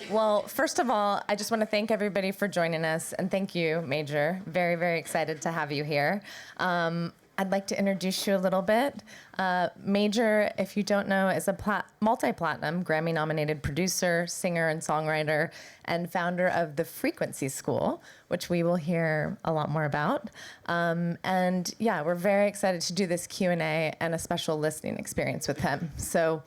Well, first of all, I just want to thank everybody for joining us, and thank you, Majeor. Very, very excited to have you here. I'd like to introduce you a little bit. Majeor, if you don't know, is a multi-platinum Grammy-nominated producer, singer, and songwriter, and founder of the Frequency School, which we will hear a lot more about. And yeah, we're very excited to do this Q&A and a special listening experience with him. So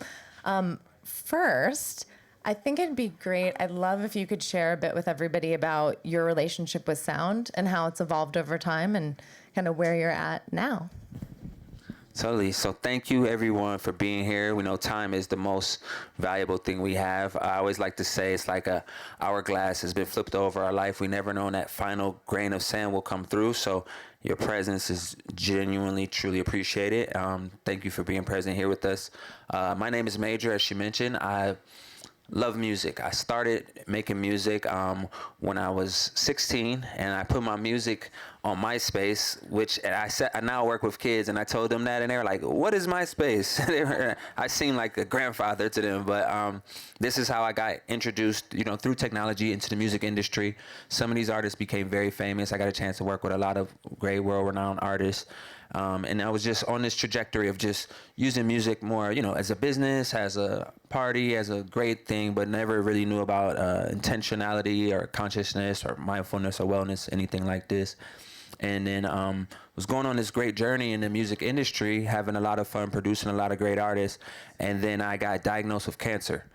first, I think it'd be great. I'd love if you could share a bit with everybody about your relationship with sound and how it's evolved over time and kind of where you're at now. Totally. So thank you, everyone, for being here. We know time is the most valuable thing we have. I always like to say it's like a hourglass has been flipped over our life. We never know when that final grain of sand will come through. So your presence is genuinely, truly appreciated. Thank you for being present here with us. My name is Majeor, as she mentioned. I love music. I started making music when I was 16, and I put my music on MySpace, which I now work with kids, and I told them that, and they were like, "What is MySpace?" I seem like a grandfather to them, but this is how I got introduced, through technology into the music industry. Some of these artists became very famous. I got a chance to work with a lot of great world-renowned artists. And I was just on this trajectory of just using music more, as a business, as a party, as a great thing, but never really knew about intentionality or consciousness or mindfulness or wellness, anything like this. And then was going on this great journey in the music industry, having a lot of fun, producing a lot of great artists. And then I got diagnosed with cancer.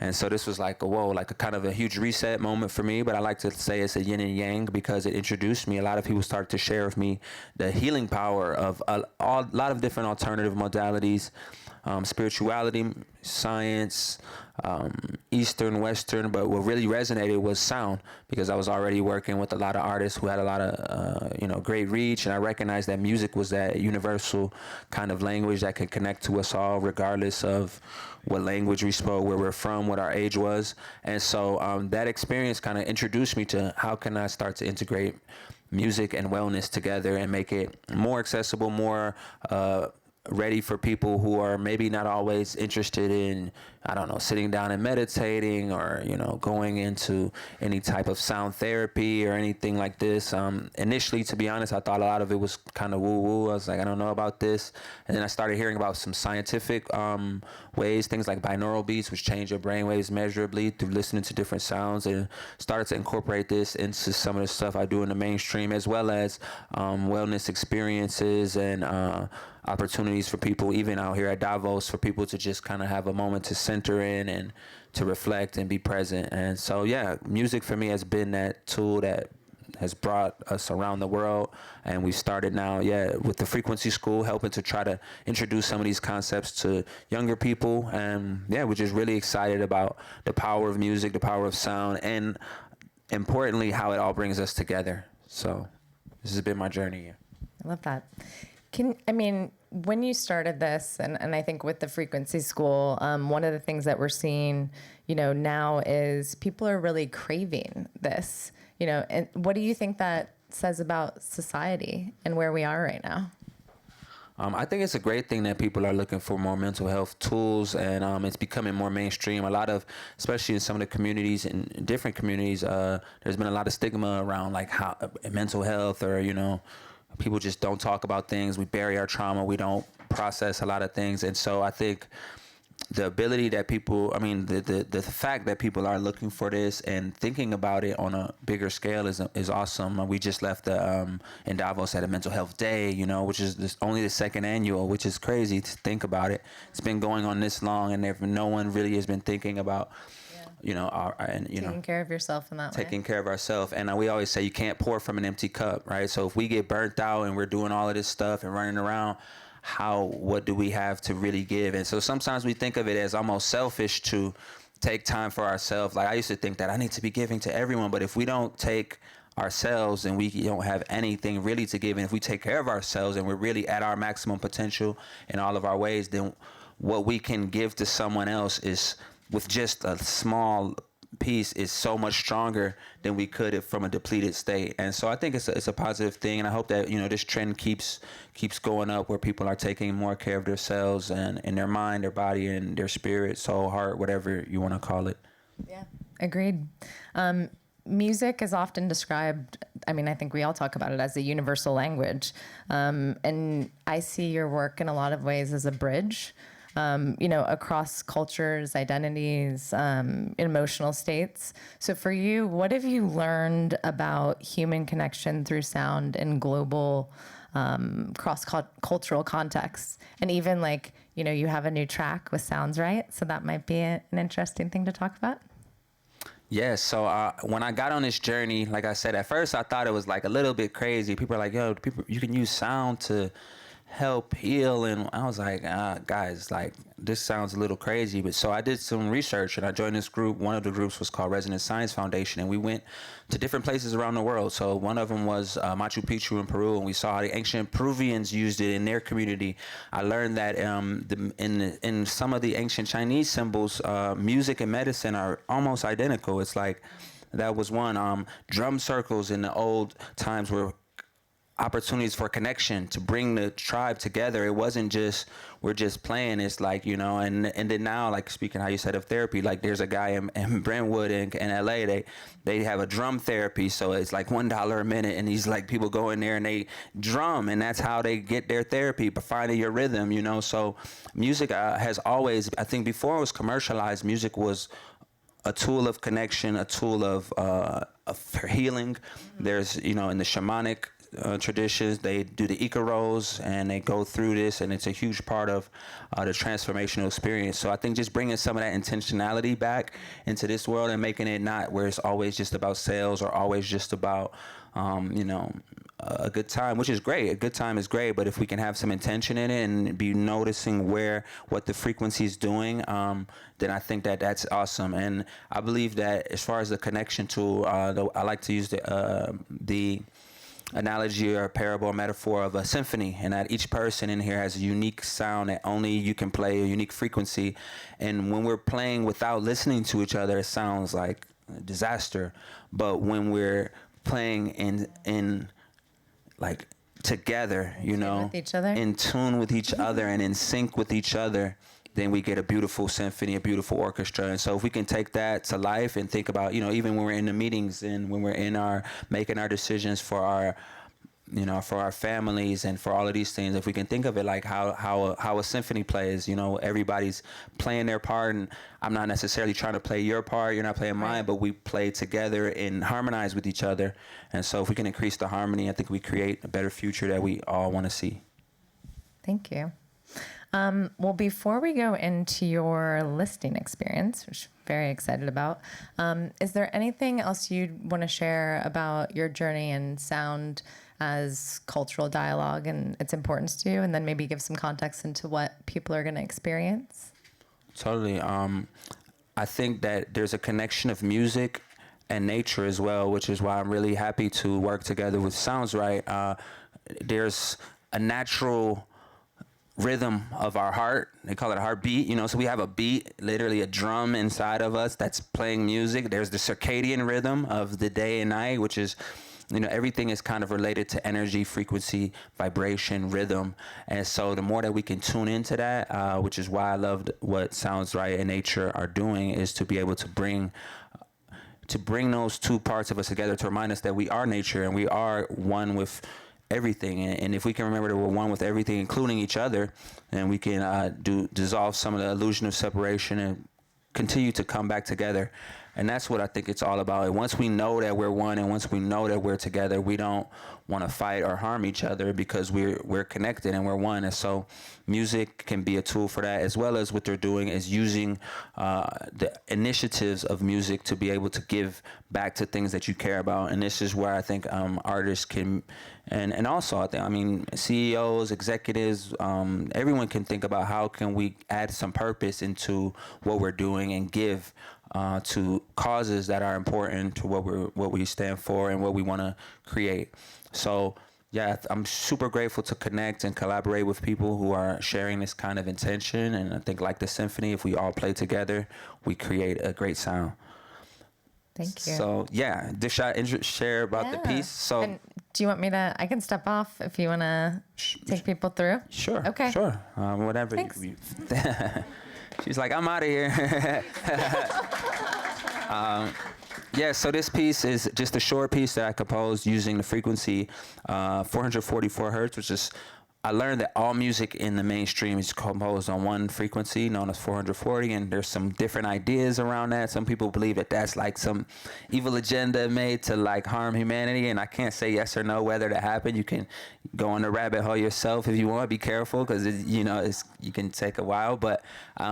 And so this was like a kind of a huge reset moment for me. But I like to say it's a yin and yang because it introduced me. A lot of people started to share with me the healing power of a lot of different alternative modalities, spirituality, science, Eastern, Western. But what really resonated was sound, because I was already working with a lot of artists who had a lot of, great reach. And I recognized that music was that universal kind of language that could connect to us all, regardless of what language we spoke, where we're from, what our age was. And so that experience kind of introduced me to how can I start to integrate music and wellness together and make it more accessible, more ready for people who are maybe not always interested in, sitting down and meditating or, going into any type of sound therapy or anything like this. Initially, to be honest, I thought a lot of it was kind of woo-woo. I was like, I don't know about this. And then I started hearing about some scientific ways, things like binaural beats, which change your brainwaves measurably through listening to different sounds, and started to incorporate this into some of the stuff I do in the mainstream, as well as wellness experiences and opportunities for people, even out here at Davos, for people to just kind of have a moment to center in and to reflect and be present. And so, yeah, music for me has been that tool that has brought us around the world. And we started now, with the Frequency School, helping to try to introduce some of these concepts to younger people. And we're just really excited about the power of music, the power of sound, and importantly, how it all brings us together. So this has been my journey. I love that. When you started this, and I think with the Frequency School, one of the things that we're seeing, now is people are really craving this, and what do you think that says about society and where we are right now? I think it's a great thing that people are looking for more mental health tools, and it's becoming more mainstream. A lot of, especially in some of the communities, in different communities, there's been a lot of stigma around like how mental health, or people just don't talk about things. We bury our trauma. We don't process a lot of things. And so I think the ability that people, the fact that people are looking for this and thinking about it on a bigger scale is awesome. We just left in Davos at a mental health day, which is only the second annual, which is crazy to think about it. It's been going on this long, and no one really has been thinking about taking care of yourself in that way. Taking care of ourselves. And we always say you can't pour from an empty cup, right? So if we get burnt out and we're doing all of this stuff and running around, what do we have to really give? And so sometimes we think of it as almost selfish to take time for ourselves. Like I used to think that I need to be giving to everyone, but if we don't take ourselves and we don't have anything really to give, and if we take care of ourselves and we're really at our maximum potential in all of our ways, then what we can give to someone else is with just a small piece is so much stronger than we could if from a depleted state. And so I think it's a positive thing, and I hope that this trend keeps going up, where people are taking more care of themselves and in their mind, their body, and their spirit, soul, heart, whatever you want to call it. Yeah, agreed. Music is often described, I mean, I think we all talk about it as a universal language. And I see your work in a lot of ways as a bridge, across cultures, identities, emotional states. So for you, what have you learned about human connection through sound in global cross-cultural contexts? And even you have a new track with Sounds Right, so that might be an interesting thing to talk about. Yes. So when I got on this journey, like I said, at first I thought it was like a little bit crazy. People are like, yo, you can use sound to help heal. And I was like, guys, like this sounds a little crazy. But so I did some research and I joined this group. One of the groups was called Resonance Science Foundation. And we went to different places around the world. So one of them was Machu Picchu in Peru. And we saw how the ancient Peruvians used it in their community. I learned that in some of the ancient Chinese symbols, music and medicine are almost identical. It's like, that was one. Drum circles in the old times were opportunities for connection, to bring the tribe together. It wasn't just we're just playing. It's like, and then now, like speaking how you said of therapy, like there's a guy in Brentwood in LA, they have a drum therapy. So it's like $1 a minute, and he's like, people go in there and they drum, and that's how they get their therapy, but finding your rhythm, So music has always, I think before it was commercialized, music was a tool of connection, a tool of for healing. There's, in the shamanic traditions, they do the Icaros and they go through this, and it's a huge part of the transformational experience. So I think just bringing some of that intentionality back into this world and making it not where it's always just about sales or always just about a good time, which is great. A good time is great, but if we can have some intention in it and be noticing what the frequency is doing, then I think that's awesome. And I believe that as far as the connection tool, I like to use the analogy or parable or metaphor of a symphony, and that each person in here has a unique sound that only you can play, a unique frequency. And when we're playing without listening to each other, it sounds like a disaster. But when we're playing in like together, with each other, in tune with each other and in sync with each other, then we get a beautiful symphony, a beautiful orchestra. And so if we can take that to life and think about, even when we're in the meetings and when we're making our decisions for our, for our families and for all of these things, if we can think of it like how a symphony plays, everybody's playing their part, and I'm not necessarily trying to play your part, you're not playing mine, but we play together and harmonize with each other. And so if we can increase the harmony, I think we create a better future that we all want to see. Thank you. Well, before we go into your listing experience, which I'm very excited about, is there anything else you'd want to share about your journey in sound as cultural dialogue and its importance to you, and then maybe give some context into what people are going to experience? Totally. I think that there's a connection of music and nature as well, which is why I'm really happy to work together with Sounds Right. There's a natural rhythm of our heart. They call it a heartbeat, so we have a beat, literally a drum inside of us that's playing music. There's the circadian rhythm of the day and night, which is, everything is kind of related to energy, frequency, vibration, rhythm. And so the more that we can tune into that, which is why I loved what Sounds Right and nature are doing, is to be able to bring those two parts of us together, to remind us that we are nature and we are one with everything. And if we can remember that we're one with everything, including each other, then we can dissolve some of the illusion of separation and continue to come back together. And that's what I think it's all about. And once we know that we're one, and once we know that we're together, we don't want to fight or harm each other, because we're connected and we're one. And so music can be a tool for that, as well as what they're doing is using the initiatives of music to be able to give back to things that you care about. And this is where I think artists can, and also I mean CEOs, executives, everyone can think about how can we add some purpose into what we're doing and give to causes that are important to what we stand for and what we want to create. So yeah, I'm super grateful to connect and collaborate with people who are sharing this kind of intention. And I think, like the symphony, if we all play together, we create a great sound. Thank you. So yeah, should I share about the piece? So And do you want me to? I can step off if you want to take people through. sure. Okay. Sure. Whatever. Thanks. She's like, I'm out of here. Yeah, so this piece is just a short piece that I composed using the frequency 444 hertz, which is, I learned that all music in the mainstream is composed on one frequency known as 440, and there's some different ideas around that. Some people believe that that's like some evil agenda made to like harm humanity, and I can't say yes or no whether that happened. You can go on the rabbit hole yourself if you want. Be careful, because you can take a while. But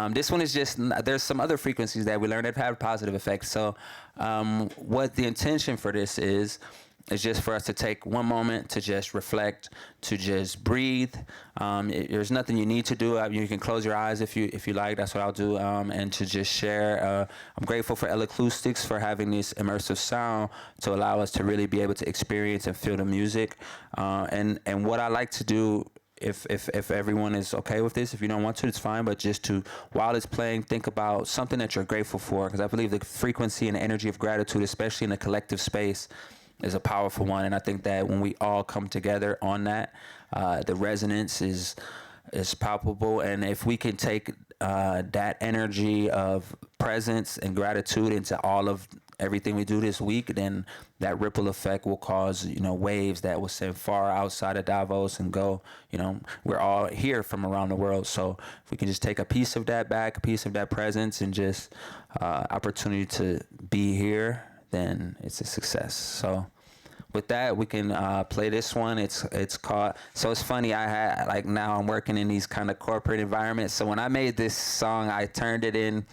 this one is just, there's some other frequencies that we learned that have positive effects. So what the intention for this is just for us to take one moment to just reflect, to just breathe. There's nothing you need to do. You can close your eyes if you like. That's what I'll do. And to just share. I'm grateful for L-Acoustics for having this immersive sound to allow us to really be able to experience and feel the music. And what I like to do, if everyone is okay with this, if you don't want to, it's fine, but just to, while it's playing, think about something that you're grateful for, because I believe the frequency and energy of gratitude, especially in a collective space, is a powerful one. And I think that when we all come together on that, the resonance is palpable. And if we can take that energy of presence and gratitude into all of everything we do this week, then that ripple effect will cause, waves that will send far outside of Davos and go, we're all here from around the world. So if we can just take a piece of that back, a piece of that presence, and just opportunity to be here, then it's a success. So with that, we can play this one. It's called, so it's funny, now I'm working in these kind of corporate environments. So when I made this song, I turned it in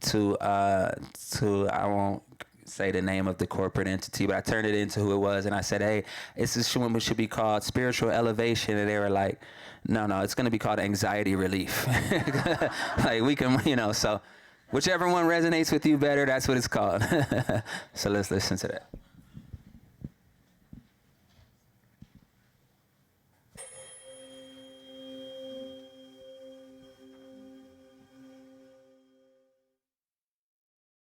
to I won't say the name of the corporate entity, but I turned it into who it was, and I said, hey, this one should be called Spiritual Elevation, and they were like, no, it's going to be called Anxiety Relief. Like, we can, so whichever one resonates with you better, that's what it's called. So let's listen to that.